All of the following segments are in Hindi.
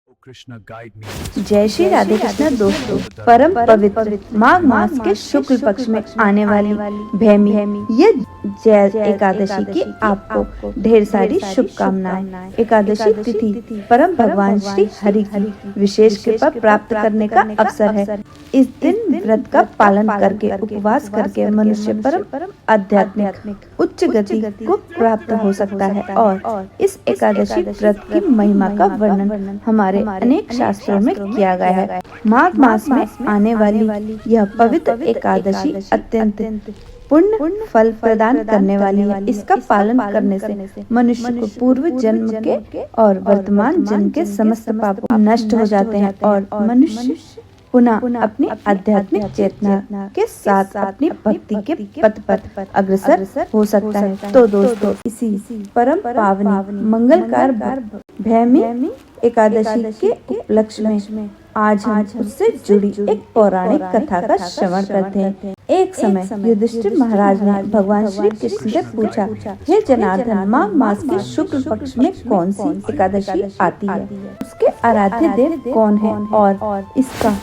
जय श्री राधे कृष्ण दोस्तों। परम पवित्र माघ मास के शुक्ल पक्ष में आने वाली भैमी ये जय एकादशी की आपको ढेर सारी शुभकामनाएं। एकादशी तिथि परम भगवान श्री हरि की विशेष कृपा प्राप्त करने का अवसर है। इस दिन व्रत का पालन करके उपवास करके मनुष्य परम आध्यात्मिक उच्च गति को प्राप्त हो सकता है और इस एकादशी व्रत की महिमा का वर्णन हमारे अनेक शास्त्रों में किया गया है। माघ मास में आने वाली यह पवित्र एकादशी अत्यंत पुण्य फल प्रदान करने वाली है। इसका पालन करने से मनुष्य को पूर्व जन्म के और वर्तमान जन्म के समस्त पाप नष्ट हो जाते हैं और मनुष्य पुनः अपनी आध्यात्मिक चेतना के साथ अपनी भक्ति के पथ पर अग्रसर हो सकता है। तो दोस्तों, इसी परम पावनी मंगलकार भैमी एकादशी के उपलक्ष्य में आज हम उससे जुड़ी एक पौराणिक कथा का श्रवण करते हैं। एक समय युधिष्ठिर महाराज ने भगवान श्री कृष्ण से पूछा, हे जनार्दन, माघ मास के शुक्ल पक्ष में कौन सी एकादशी आती है? उसके आराध्य देव कौन है और इसका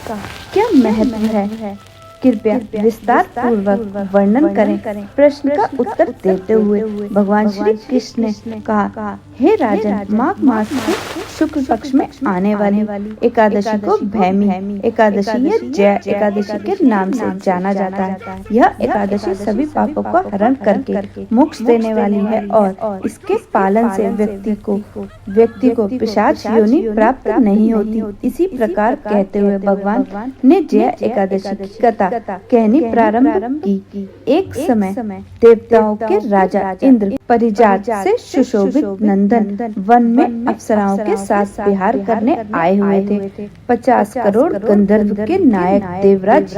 क्या महत्व है? कृपया विस्तार पूर्वक वर्णन करें। प्रश्न का उत्तर देते हुए भगवान श्री कृष्ण ने कहा, हे राजन, माघ मास के शुक्ल पक्ष में आने वाली एकादशी को भैमी एकादशी या जय एकादशी के नाम से जाना जाता है। यह एकादशी सभी पापों का हरण करके मोक्ष देने वाली है और इसके पालन से व्यक्ति को पिशाच योनि प्राप्त नहीं होती। इसी प्रकार कहते हुए भगवान ने जय एकादशी की कथा कहनी प्रारंभ की। एक समय देवताओं के राजा इंद्र परिजात से सुशोभित नंदन वन में अप्सराओं के साथ विहार करने आए हुए थे। 50 करोड़ गंधर्व के नायक देवराज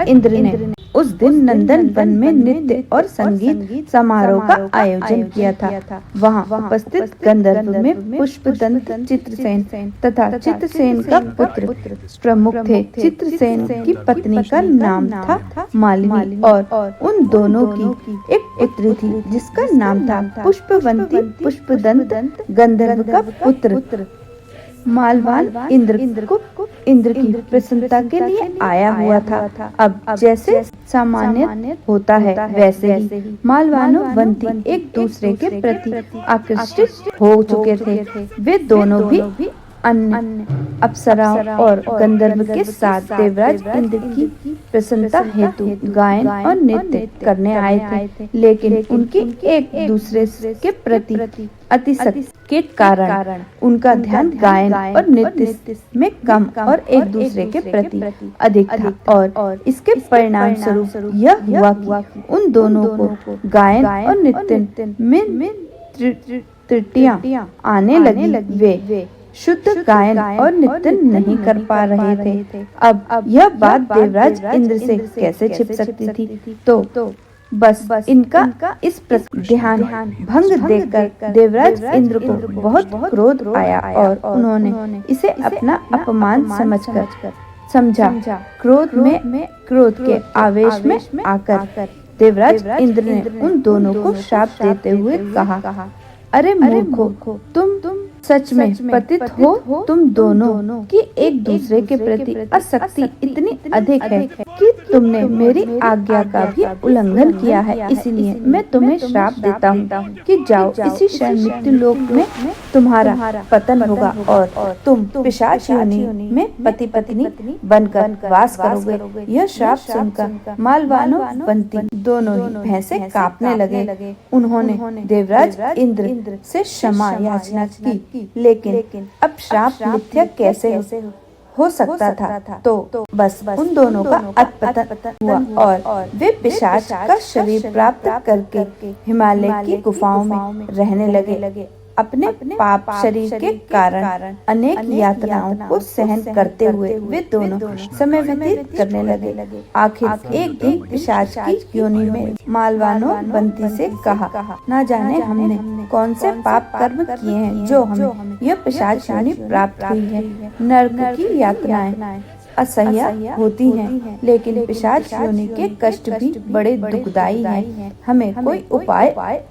इंद्र ने उस दिन नंदन वन में नृत्य और संगीत समारोह का आयोजन किया था। वहाँ उपस्थित गंधर्व में पुष्पदंत, चित्रसेन तथा चित्रसेन का पुत्र प्रमुख थे। चित्रसेन की पत्नी का नाम था मालिनी और उन दोनों की एक पुत्री थी जिसका नाम था पुष्पवंती। पुष्पदंत गंधर्व का पुत्र मालवान इंद्र की प्रसन्नता के लिए आया हुआ था। अब जैसे सामान्य होता है वैसे ही मालवानोवंती एक दूसरे के प्रति आकर्षित हो चुके थे। वे दोनों भी अन्य अप्सराओं और गंधर्व के साथ देवराज इंद्र की प्रसन्नता हेतु गायन और नृत्य करने आए थे, लेकिन उनकी एक दूसरे के प्रति अतिशक्ति के कारण उनका ध्यान गायन और नृत्य में कम और एक दूसरे के प्रति अधिक था और इसके परिणाम स्वरूप यह हुआ कि उन दोनों को गायन और नृत्य में त्रुटियां आने लगी। वे शुद्ध गायन और नृत्य नहीं कर पा रहे थे। अब यह बात देवराज इंद्र से कैसे छिप सकती थी? तो बस इनका इस ध्यान भंग देखकर देवराज इंद्र को बहुत क्रोध आया और उन्होंने इसे अपना अपमान समझा। क्रोध के आवेश में आकर देवराज इंद्र ने उन दोनों को श्राप देते हुए कहा, अरे मूर्खों, तुम सच में पतित हो। तुम दोनों की एक दूसरे के प्रति आसक्ति इतनी अधिक है कि तुमने मेरी आज्ञा का भी उल्लंघन किया है। इसलिए मैं तुम्हें श्राप देता हूँ कि जाओ, इसी क्षण मृत्यु लोक में तुम्हारा पतन होगा और तुम पिशाच योनि में पति पत्नी बनकर वास करोगे। यह श्राप सुनकर मालवानोवंती दोनों ही भैंसे कांपने लगे। उन्होंने देवराज इंद्र से क्षमा याचना की, लेकिन अब श्राप मिथ्या कैसे हो सकता था? तो बस उन दोनों का अधपतन हुआ और वे पिशाच का शरीर प्राप्त करके हिमालय की गुफाओं में रहने लगे। अपने पाप शरीर के कारण अनेक यातनाओं को सहन करते हुए वे दोनों समय व्यतीत करने लगे। आखिर एक दिन पिशाच की योनि में मालवानोवंती से कहा, ना जाने हमने कौन से पाप कर्म किए हैं जो हमें यह पिशाच योनि प्राप्त हुई है। नरक की यातनाएं असह्य होती हैं, लेकिन पिशाच योनि के कष्ट भी बड़े दुखदायी हैं। हमें कोई उपाय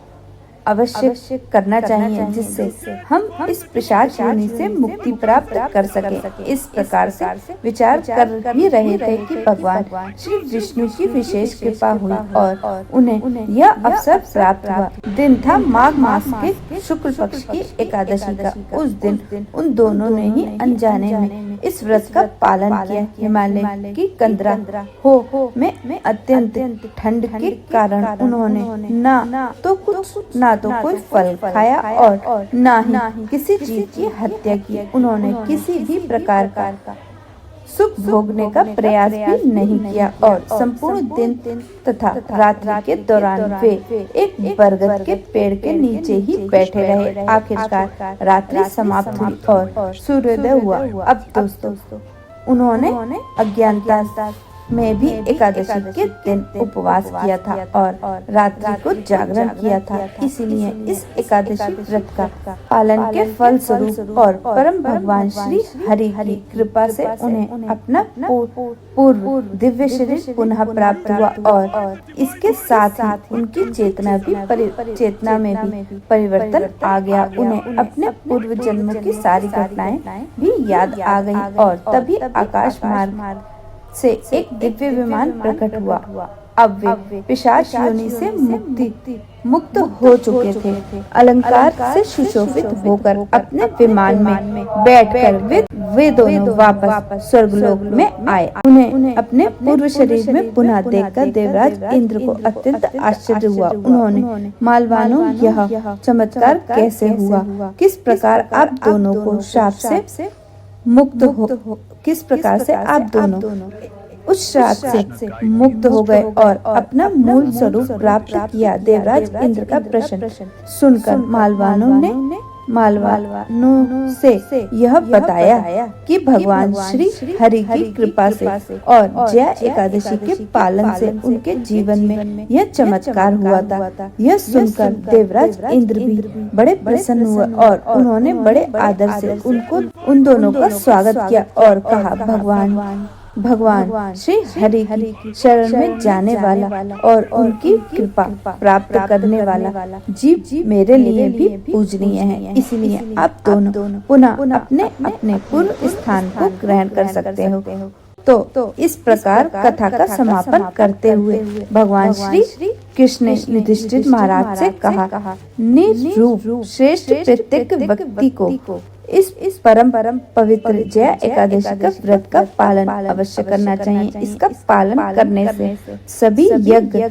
अवश्य करना चाहिए, जिससे हम इस पिशाच योनि से मुक्ति प्राप्त कर सके। इस प्रकार से विचार कर ही रहे थे कि भगवान श्री विष्णु की विशेष कृपा हुई और उन्हें यह अवसर प्राप्त हुआ। दिन था माघ मास के शुक्ल पक्ष की एकादशी का। उस दिन उन दोनों ने ही अनजाने में इस व्रत का पालन किया। हिमालय की कंदरा हो में अत्यंत ठंड के कारण उन्होंने ना तो कोई फल खाया और ना ही किसी जीव की हत्या की। उन्होंने किसी भी प्रकार का सुख भोगने का प्रयास भी नहीं किया और संपूर्ण दिन तथा रात्रि के दौरान वे एक बरगद के पेड़ के नीचे ही बैठे रहे। आखिरकार रात्रि समाप्त हुई और सूर्योदय हुआ। अब दोस्तों, उन्होंने अज्ञानता में भी एकादशी के दिन उपवास किया था और रात्रि को जागरण किया था। इसीलिए इस एकादशी व्रत का पालन के फल स्वरूप और परम भगवान श्री हरि की कृपा से उन्हें अपना पूर्व दिव्य शरीर पुनः प्राप्त हुआ और इसके साथ ही उनकी चेतना में भी परिवर्तन आ गया। उन्हें अपने पूर्व जन्मों की सारी घटनाएं भी याद आ गई और तभी आकाश मार्ग से एक दिव्य विमान प्रकट हुआ। अब वे पिशाच योनि से मुक्त हो चुके थे। अलंकार से सुशोभित होकर अपने विमान में बैठकर वे दोनों वापस स्वर्गलोक में आए। उन्हें अपने पूर्व शरीर में पुनः देखकर देवराज इंद्र को अत्यंत आश्चर्य हुआ। उन्होंने मालवानों, यह चमत्कार कैसे हुआ? किस प्रकार आप दोनों को शाप से मुक्त हो, किस प्रकार से आप दोनों उस श्राप से मुक्त हो गए और अपना मूल स्वरूप प्राप्त किया? देवराज इंद्र का प्रश्न सुनकर मालवानों से यह बताया कि भगवान श्री हरि की कृपा से और जया एकादशी के पालन से उनके जीवन में यह चमत्कार हुआ था। यह सुनकर देवराज इंद्र भी बड़े प्रसन्न हुए और उन्होंने बड़े आदर से उन दोनों का स्वागत किया और कहा, भगवान श्री हरि की शरण में जाने वाला और उनकी कृपा प्राप्त करने वाला जीव मेरे लिए भी पूजनीय है। इसलिए आप दोनों पुनः अपने पूर्व स्थान को ग्रहण कर सकते हो। तो इस प्रकार कथा का समापन करते हुए भगवान श्री कृष्ण ने युधिष्ठिर महाराज से कहा, निर्रूप श्रेष्ठ प्रत्येक व्यक्ति को इस परम पवित्र जया एकादशी का व्रत का पालन अवश्य करना चाहिए। इसका पालन करने से सभी यज्ञ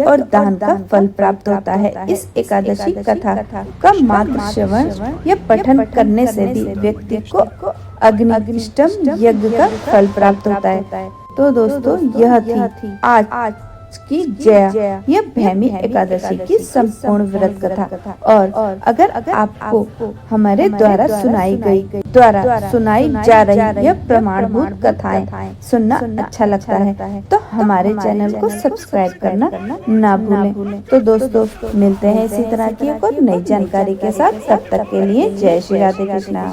और दान का फल प्राप्त होता है। इस एकादशी कथा का मात्र श्रवण या पठन करने से भी व्यक्ति को अग्निष्टम यज्ञ का फल प्राप्त होता है। तो दोस्तों, यह थी आज की जया यह भैमी एकादशी की संपूर्ण व्रत कथा। और अगर आपको हमारे द्वारा सुनाई जा रही यह प्रमाणभूत कथाएं सुनना अच्छा लगता है तो हमारे चैनल को सब्सक्राइब करना ना भूलें। तो दोस्तों, मिलते हैं इसी तरह की एक और नई जानकारी के साथ। तब तक के लिए जय श्री राधे कृष्णा।